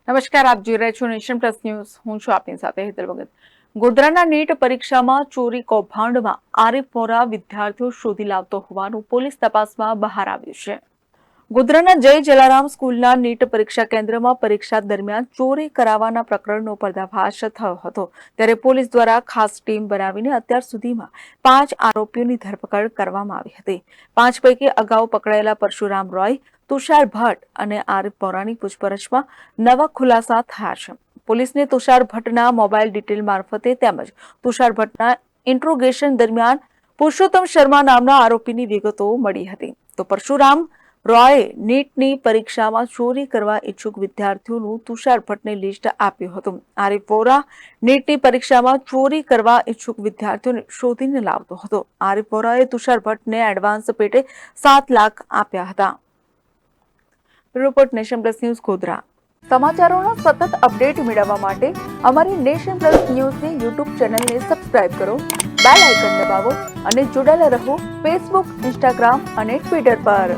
નમસ્કાર, આપ જોઈ રહ્યા છો નેશન પ્લસ ન્યૂઝ. હું છું આપની સાથે હેતલ ભગત. ગોધરાના નીટ પરીક્ષામાં ચોરી કૌભાંડમાં આરીફ વોરા વિદ્યાર્થીઓ શોધી લાવતો હોવાનું પોલીસ તપાસમાં બહાર આવ્યું છે. ગોધરાના જય જલારામ સ્કૂલના નીટ પરીક્ષા કેન્દ્રમાં પરીક્ષા દરમિયાન ચોરી કરાવવાના પ્રકરણનો પર્દાફાશ થયો હતો. ત્યારે પોલીસ દ્વારા ખાસ ટીમ બનાવીને અત્યાર સુધીમાં 5 આરોપીઓની ધરપકડ કરવામાં આવી હતી. 5 પૈકી અગાઉ પકડાયેલા પરશુરામ રોય, તુષાર ભટ્ટ અને આરીફ વોરાની પૂછપરછમાં નવા ખુલાસા થયા છે. પોલીસને તુષાર ભટ્ટના મોબાઈલ ડિટેલ મારફતે તેમજ તુષાર ભટ્ટના ઇન્ટ્રોગેશન દરમિયાન પુરુષોત્તમ શર્મા નામના આરોપીની વિગતો મળી હતી. તો પરશુરામ રોયે નીટની પરીક્ષામાં ચોરી કરવા ઈચ્છુક વિદ્યાર્થીઓનું તુષાર ભટ્ટને લિસ્ટ આપ્યું હતું. આરીફ વોરા નીટની પરીક્ષામાં ચોરી કરવા ઈચ્છુક વિદ્યાર્થીઓને શોધીને લાવતો હતો. આરીફ વોરાએ તુષાર ભટ્ટને એડવાન્સ પેટે 7 લાખ આપ્યા હતા. Report nation plus news Godhra. સમાચારોના સતત અપડેટ મેળવવા માટે અમારી નેશન પ્લસ ન્યૂઝની યુટ્યુબ ચેનલને સબસ્ક્રાઇબ કરો, બેલ આઇકન દબાવો અને જોડાયેલા રહો ફેસબુક, ઇન્સ્ટાગ્રામ અને ટ્વિટર પર.